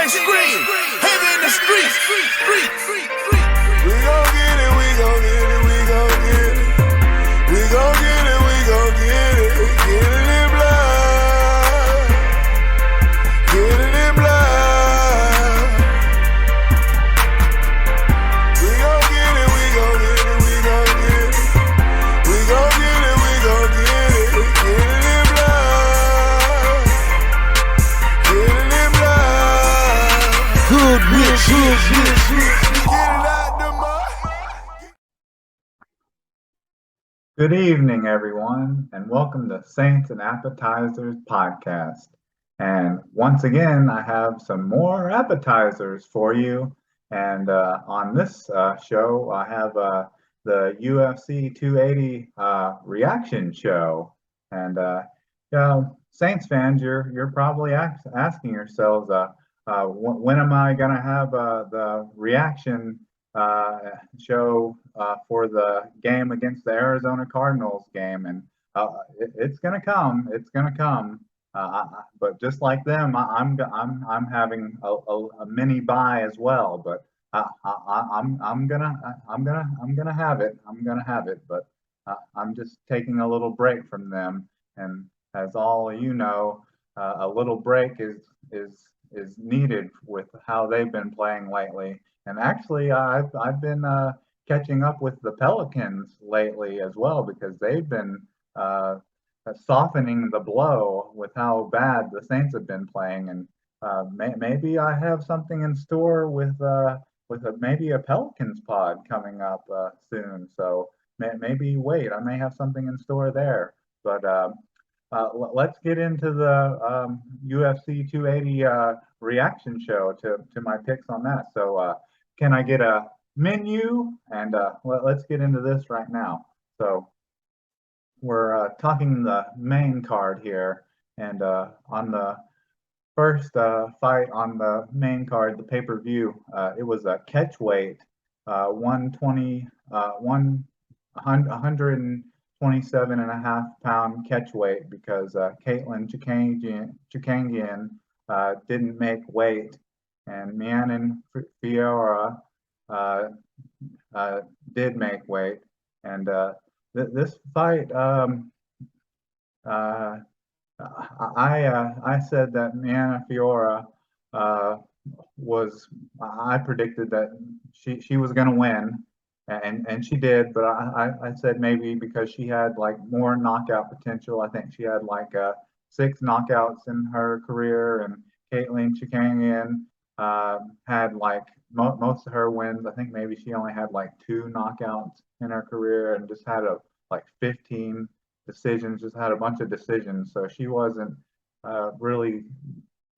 scream, heavy in the streets. We gon' get it, we gon' get it, we gon' get it. We gon' get it, we gon' get it. Get it in blood. Get it in blood. We gon' get it, we gon' get it, we gon' get it. We gon' get it, we gon' get it. Get it in blood. Get it in blood. Good rich. Good evening, everyone, and welcome to Saints and Appetizers podcast. And once again, I have some more appetizers for you. And on this show, I have the UFC 280 reaction show. And Saints fans, you're probably asking yourselves, when am I going to have the reaction show for the game against the Arizona Cardinals game? And it's gonna come. It's gonna come. But just like them, I'm having a mini bye as well. But I'm gonna have it. I'm gonna have it. But I'm just taking a little break from them. And as all you know, a little break is needed with how they've been playing lately. And actually, I've been catching up with the Pelicans lately as well, because they've been softening the blow with how bad the Saints have been playing. And maybe I have something in store with maybe a Pelicans pod coming up soon. So maybe wait, I may have something in store there. But let's get into the UFC 280 reaction show to my picks on that. So can I get a menu? And let's get into this right now. So we're talking the main card here, and on the first fight on the main card, the pay-per-view, it was a catch weight, 127.5 pound catch weight, because Caitlin Chukangian didn't make weight, and Mianin Fiora did make weight. And this fight, I said that Mianin Fiora I predicted that she was going to win, and she did. But I said maybe because she had like more knockout potential. I think she had like 6 knockouts in her career, and Caitlin Chukangian had like most of her wins. I think maybe she only had like 2 knockouts in her career, and just had like 15 decisions, just had a bunch of decisions. So she wasn't really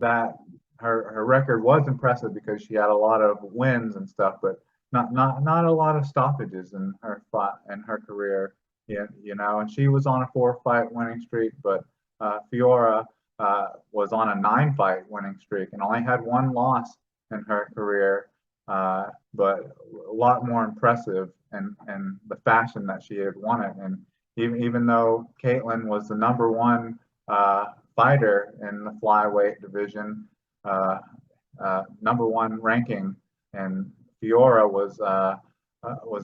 that. Her record was impressive because she had a lot of wins and stuff, but not a lot of stoppages in her career. You know, and she was on a 4-fight winning streak, but Fiora was on a 9-fight winning streak and only had 1 loss in her career, but a lot more impressive in the fashion that she had won it. And even though Caitlin was the #1 fighter in the flyweight division, #1 ranking, and Fiora was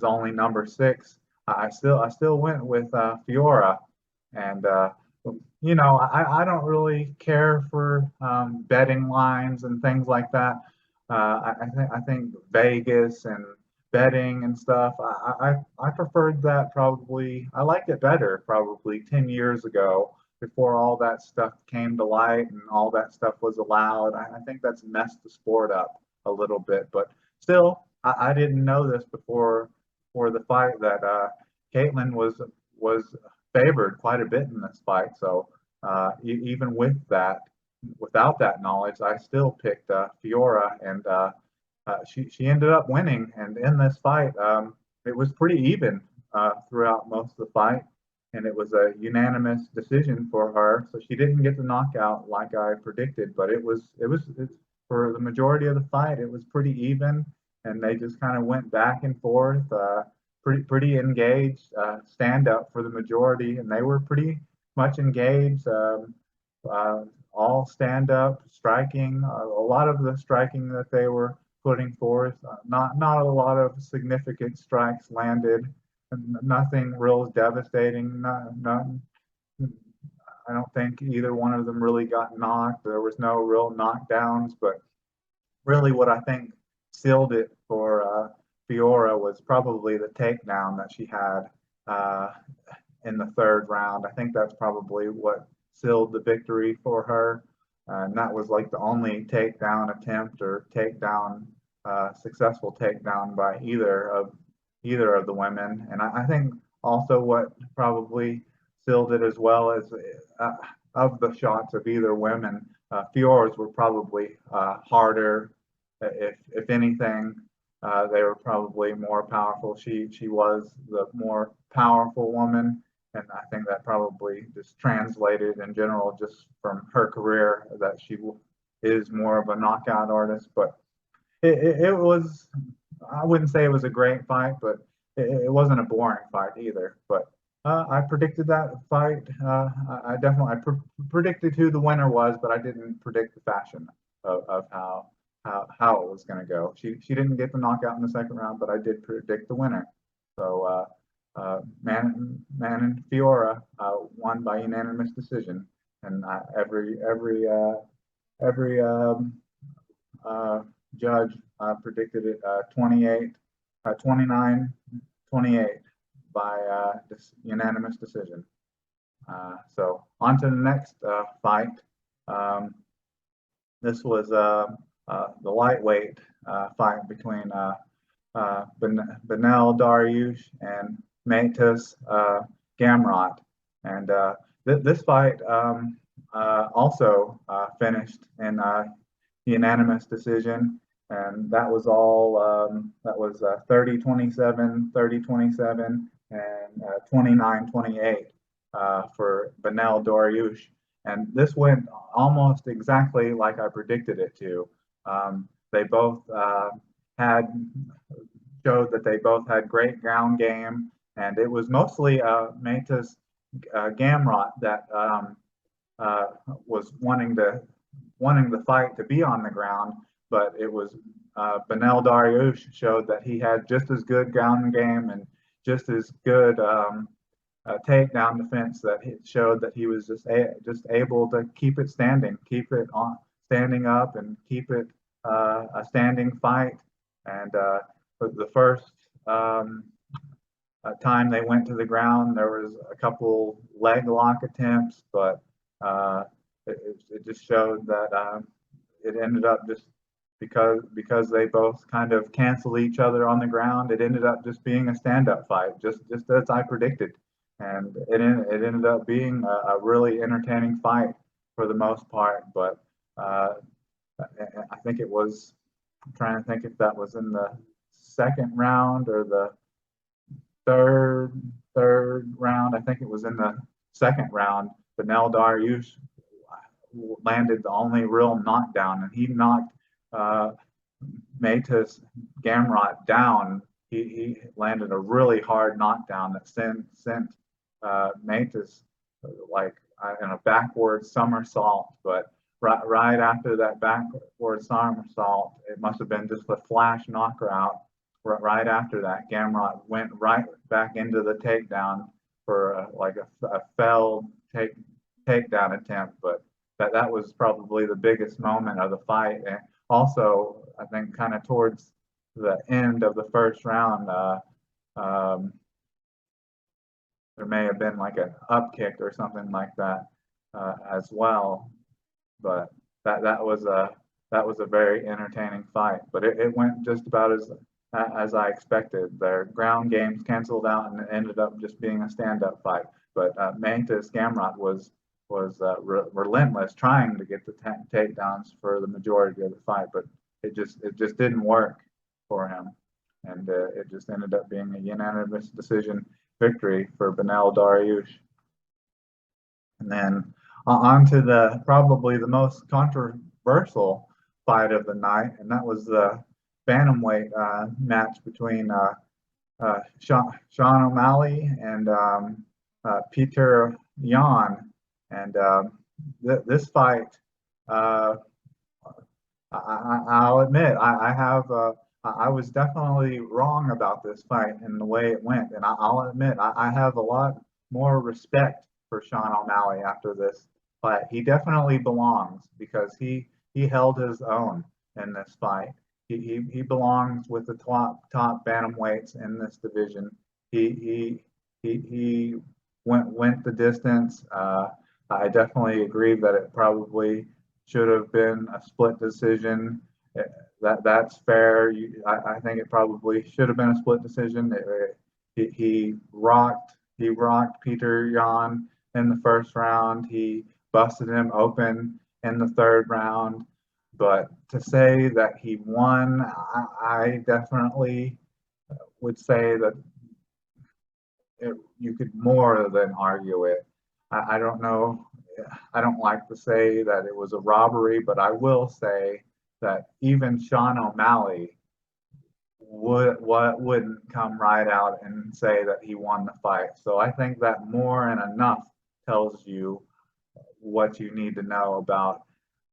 only #6, I still went with Fiora. And you know, I don't really care for betting lines and things like that. I think Vegas and betting and stuff, I preferred that probably. I liked it better probably 10 years ago, before all that stuff came to light and all that stuff was allowed. I think that's messed the sport up a little bit. But still, I didn't know this before the fight, that Caitlin was favored quite a bit in this fight. So even without that knowledge, I still picked Fiora, and she ended up winning. And in this fight, it was pretty even throughout most of the fight, and it was a unanimous decision for her. So she didn't get the knockout like I predicted, but it's for the majority of the fight, it was pretty even, and they just kind of went back and forth, pretty engaged, stand up for the majority, and they were pretty much engaged all stand-up striking. A lot of the striking that they were putting forth, not a lot of significant strikes landed, nothing real devastating. I don't think either one of them really got knocked. There was no real knockdowns, but really what I think sealed it for Fiora was probably the takedown that she had uh, in the third round. I think that's probably what sealed the victory for her. And that was like the only takedown attempt or takedown, successful takedown by either of the women. And I think also what probably sealed it as well as of the shots of either women, Fiora's were probably harder. If anything, they were probably more powerful. She was the more powerful woman, and I think that probably just translated in general, just from her career, that she is more of a knockout artist. But it was, I wouldn't say it was a great fight, but it wasn't a boring fight either. But I predicted that fight. I definitely predicted who the winner was, but I didn't predict the fashion of how it was going to go. She didn't get the knockout in the second round, but I did predict the winner. So Man and Fiora won by unanimous decision, and every judge predicted it 29-28 by unanimous decision. So on to the next fight. This was the lightweight fight between Benel Dariush and Matas Gamrot. And this fight also finished in unanimous decision. And that was all, that was 30-27, 30-27, and 29-28 for Benel Dariush. And this went almost exactly like I predicted it to. They both showed that they both had great ground game, and it was mostly Matas Gamrot that was wanting the fight to be on the ground, but it was Benel Dariush showed that he had just as good ground game and just as good takedown defense, that he showed that he was just able to keep it standing, keep it on standing up, and keep it a standing fight. And the first time they went to the ground, there was a couple leg lock attempts, but it just showed that it ended up just because they both kind of canceled each other on the ground. It ended up just being a stand-up fight, just as I predicted, and it ended up being a really entertaining fight for the most part. But I think it was, I'm trying to think if that was in the second round or the third round. I think it was in the second round. Benel Dariush landed the only real knockdown, and he knocked Matas Gamrot down. He landed a really hard knockdown that sent Matas like in a backward somersault. But right after that backward somersault, it must have been just a flash knockout. Right after that, Gamrot went right back into the takedown for like a failed takedown attempt. But that was probably the biggest moment of the fight. And also, I think kind of towards the end of the first round, there may have been like an up kick or something like that as well. But that was a very entertaining fight. But it went just about as I expected. Their ground games canceled out, and it ended up just being a stand-up fight. But Matas Gamrot was relentless, trying to get the takedowns for the majority of the fight, but it just didn't work for him, and it just ended up being a unanimous decision victory for Benel Dariush. And then on to the probably the most controversial fight of the night, and that was the bantamweight match between Sean O'Malley and Peter Yan. And this fight Uh, I'll admit I was definitely wrong about this fight and the way it went, and I'll admit I have a lot more respect for Sean O'Malley after this fight. He definitely belongs because he held his own in this fight. He belongs with the top bantamweights in this division. He went the distance. I definitely agree that it probably should have been a split decision. Eh, that's fair. I think it probably should have been a split decision. He rocked Peter Yan in the first round. He busted him open in the third round. But to say that he won, I definitely would say that you could more than argue it. I don't know. I don't like to say that it was a robbery, but I will say that even Sean O'Malley wouldn't come right out and say that he won the fight. So I think that more than enough tells you what you need to know about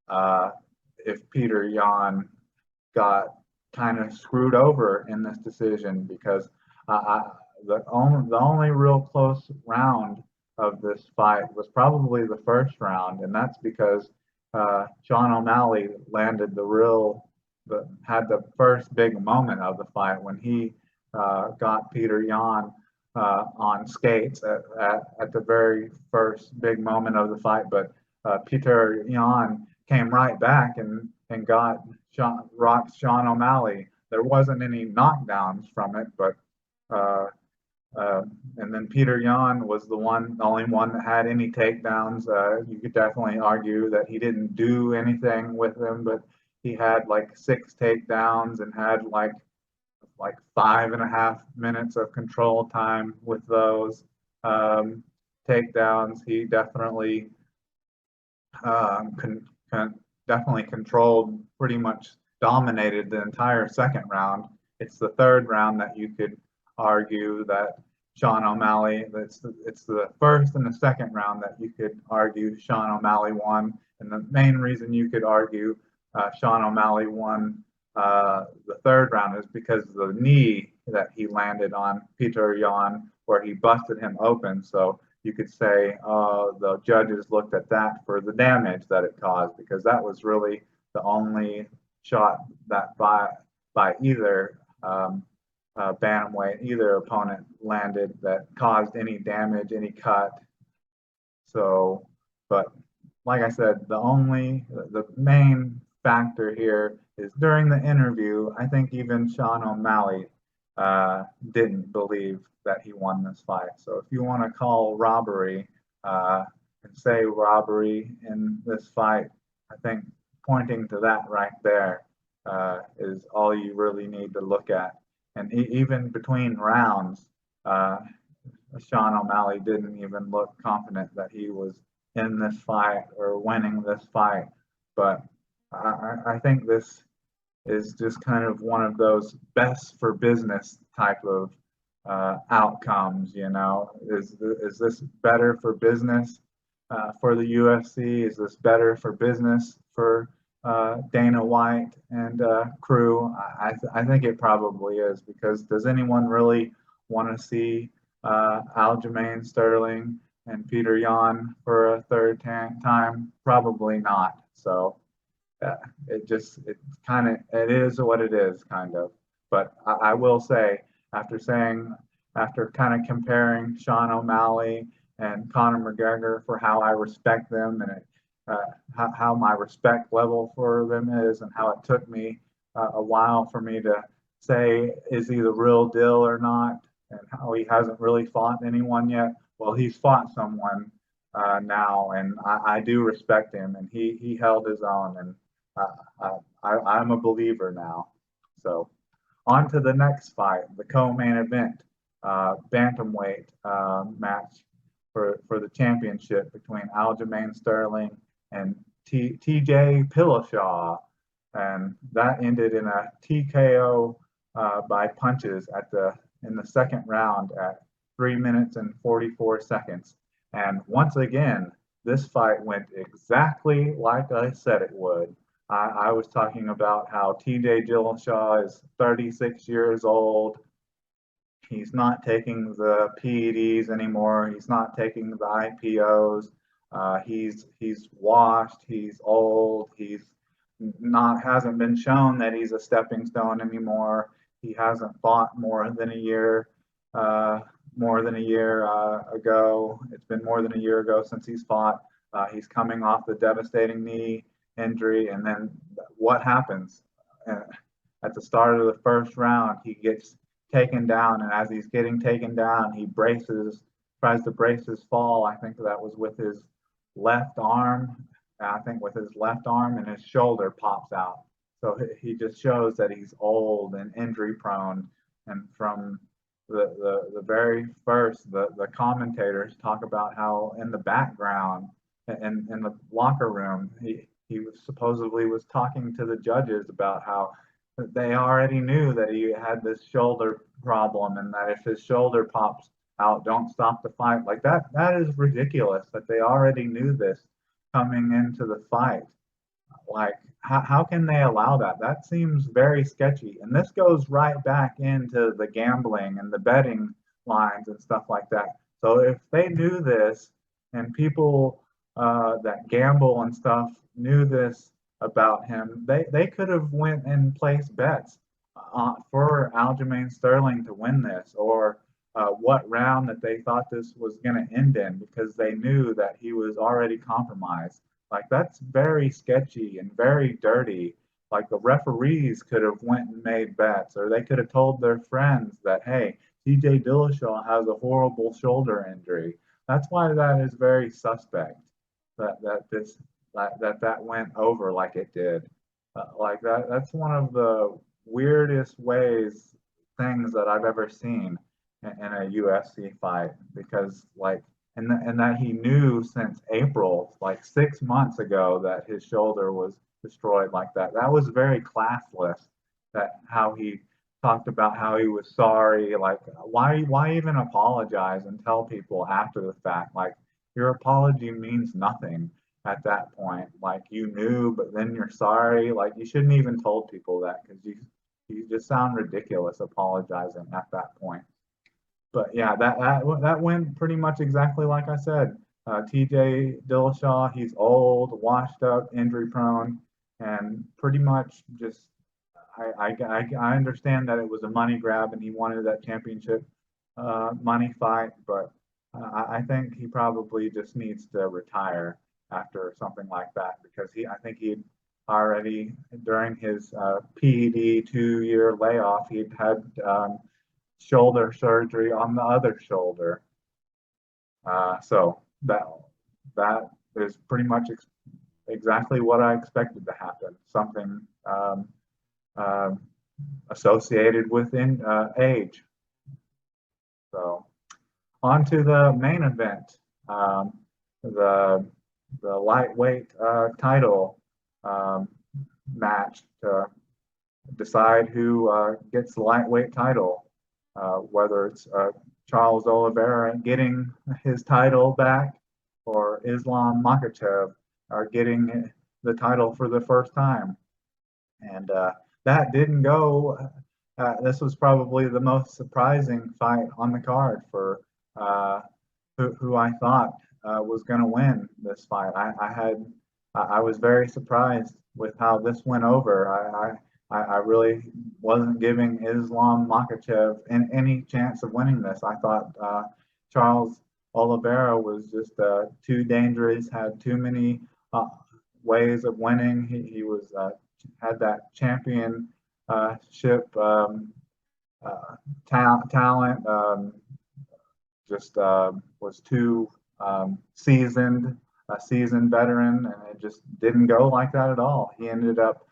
uh, if Peter Yan got kind of screwed over in this decision because the only real close round of this fight was probably the first round, and that's because Sean O'Malley landed had the first big moment of the fight when he got Peter Yan on skates at the very first big moment of the fight. But Peter Yan came right back and rocked Sean O'Malley. There wasn't any knockdowns from it, but uh, and then Peter Yan was the only one that had any takedowns. You could definitely argue that he didn't do anything with them, but he had like 6 takedowns and had like 5.5 minutes of control time with those um, takedowns. He definitely definitely controlled, pretty much dominated the entire second round. It's the third round that you could argue that Sean O'Malley. It's the first and the second round that you could argue Sean O'Malley won, and the main reason you could argue Sean O'Malley won the third round is because of the knee that he landed on Peter Yan, where he busted him open. So you could say the judges looked at that for the damage that it caused, because that was really the only shot that by either bantamweight, either opponent landed that caused any damage, any cut. So, but like I said, the main factor here is during the interview, I think even Sean O'Malley didn't believe that he won this fight. So if you want to call robbery and say robbery in this fight, I think pointing to that right there is all you really need to look at. And even between rounds, Sean O'Malley didn't even look confident that he was in this fight or winning this fight. But I think this is just kind of one of those best for business type of outcomes. Is this better for business for the UFC? Is this better for business for Dana White and crew? I think it probably is, because does anyone really want to see Aljamain Sterling and Peter Yan for a third time? Probably not. So it is what it is, kind of. But I will say, after kind of comparing Sean O'Malley and Conor McGregor for how I respect them, and how my respect level for them is, and how it took me a while for me to say, is he the real deal or not, and how he hasn't really fought anyone yet. Well, he's fought someone now, and I do respect him, and he held his own, and I'm a believer now. So on to the next fight, the co-main event, bantamweight match for the championship between Aljamain Sterling and TJ Dillashaw, and that ended in a TKO by punches in the second round at 3 minutes and 44 seconds. And once again, this fight went exactly like I said it would. I was talking about how TJ Dillashaw is 36 years old. He's not taking the PEDs anymore. He's not taking the IPOs. He's washed. He's old. He's not hasn't been shown that he's a stepping stone anymore. He hasn't fought uh, more than a year ago. It's been more than a year ago since he's fought. He's coming off the devastating knee injury, and then what happens? Uh, at the start of the first round, he gets taken down, and as he's getting taken down, he tries to brace his fall. I think that was with his left arm. I think with his left arm, and his shoulder pops out. So he just shows that he's old and injury prone. And from the very first, the commentators talk about how in the background, in the locker room, he was supposedly was talking to the judges about how they already knew that he had this shoulder problem, and that if his shoulder pops out, don't stop the fight. Like that is ridiculous that they already knew this coming into the fight. Like, how can they allow that? That seems very sketchy. And this goes right back into the gambling and the betting lines and stuff like that. So if they knew this, and people that gamble and stuff knew this about him, they could have went and placed bets for Aljamain Sterling to win this, or what round that they thought this was going to end in, because they knew that he was already compromised. Like, that's very sketchy and very dirty. Like, the referees could have went and made bets, or they could have told their friends that, hey, TJ Dillashaw has a horrible shoulder injury. That's why that is very suspect that went over like it did. Like that's one of the weirdest things that I've ever seen in a UFC fight, because like and that he knew since April, like 6 months ago, that his shoulder was destroyed like that. That was very classless. That how he talked about how he was sorry. Like, why even apologize and tell people after the fact? Like, your apology means nothing at that point. Like, you knew, but then you're sorry. Like, you shouldn't even told people that, because you just sound ridiculous apologizing at that point. But yeah, that went pretty much exactly like I said. TJ Dillashaw, he's old, washed up, injury prone, and pretty much just I understand that it was a money grab and he wanted that championship money fight, but I think he probably just needs to retire after something like that, because I think he'd already during his PED 2 year layoff, he'd had shoulder surgery on the other shoulder. So that is pretty much exactly what I expected to happen. Something um, associated with age. So on to the main event, the lightweight title match to decide who gets the lightweight title, whether it's Charles Oliveira getting his title back, or Islam Makhachev getting the title for the first time. And that didn't go. This was probably the most surprising fight on the card for who I thought was going to win this fight. I was very surprised with how this went over. I really wasn't giving Islam Makhachev any chance of winning this. I thought Charles Oliveira was just too dangerous, had too many ways of winning. He was had that championship talent, just was too seasoned, a seasoned veteran, and it just didn't go like that at all. He ended up,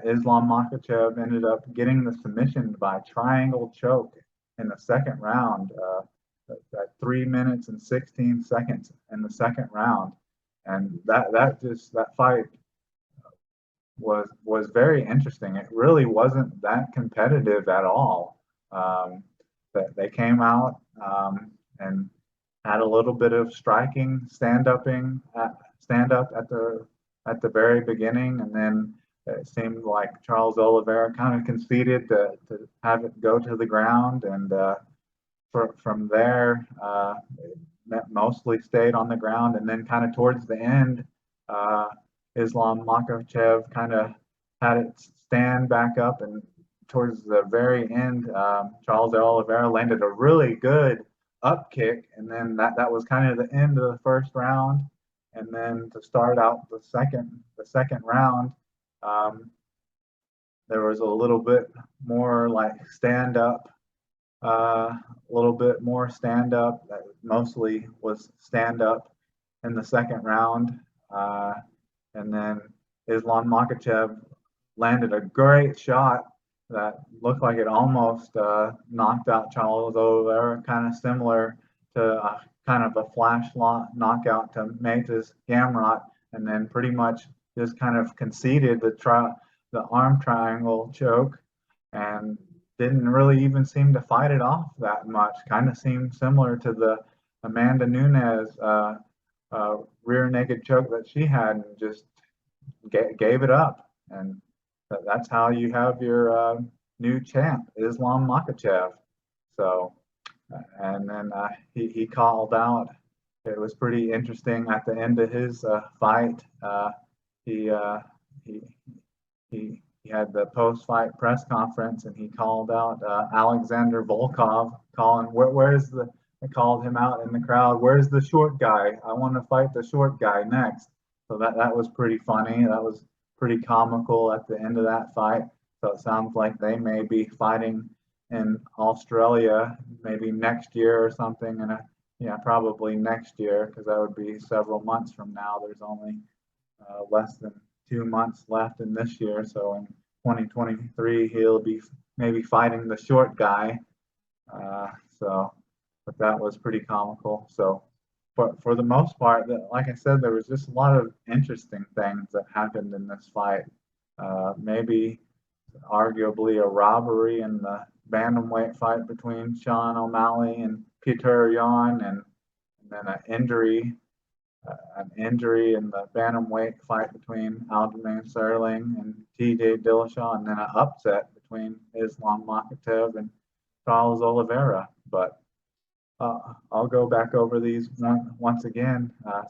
Islam Makhachev ended up getting the submission by triangle choke in the second round, at 3 minutes and 16 seconds in the second round. And that fight was very interesting. It really wasn't that competitive at all. That they came out and had a little bit of striking, stand up at the very beginning, and then it seemed like Charles Oliveira kind of conceded to have it go to the ground, and from there, mostly stayed on the ground, and then kind of towards the end, uh, Islam Makhachev kind of had it stand back up, and towards the very end, Charles Oliveira landed a really good up kick, and then that was kind of the end of the first round, and then to start out the second round, um, there was a little bit more like stand up, a little bit more stand up. That mostly was stand up in the second round. Uh, and then Islam Makhachev landed a great shot that looked like it almost knocked out Charles Oliveira, kind of similar to kind of a flash knockout to Metas Gamrot, and then pretty much just kind of conceded the arm triangle choke and didn't really even seem to fight it off that much. Kind of seemed similar to the Amanda Nunes rear naked choke that she had, and just gave it up. And that's how you have your new champ, Islam Makhachev. So, and then he called out. It was pretty interesting at the end of his fight. He, uh, he he had the post-fight press conference, and he called out Alexander Volkov, calling where's the I called him out in the crowd. Where's the short guy? I want to fight the short guy next. So that was pretty funny. That was pretty comical at the end of that fight. So it sounds like they may be fighting in Australia maybe next year or something. And yeah, probably next year, because that would be several months from now. There's only less than 2 months left in this year. So in 2023, he'll be maybe fighting the short guy. But that was pretty comical. So, but for the most part, like I said, there was just a lot of interesting things that happened in this fight. Maybe arguably a robbery in the bantamweight fight between Sean O'Malley and Peter Yan, and then an injury in the bantamweight fight between Aljamain Sterling and TJ Dillashaw, and then an upset between Islam Makhachev and Charles Oliveira. But I'll go back over these once again. Uh,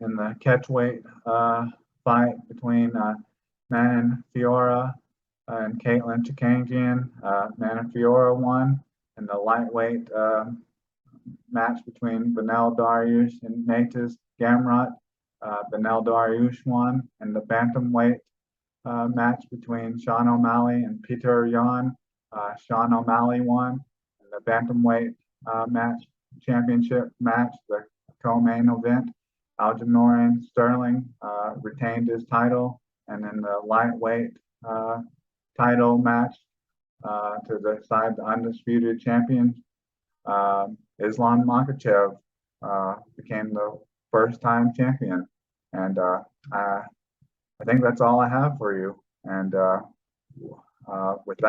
in the catchweight fight between Manon Fiora and Caitlin Chikandjian, Manon Fiora won. In the lightweight match between Beneil Dariush and Metas Gamrot, Beneil Dariush won. And the bantamweight match between Sean O'Malley and Peter Yan, Sean O'Malley won. And the bantamweight championship match, the co-main event, Aljamain Sterling retained his title. And in the lightweight title match to decide the undisputed champion, Islam Makhachev became the first-time champion. And I think that's all I have for you. And with that.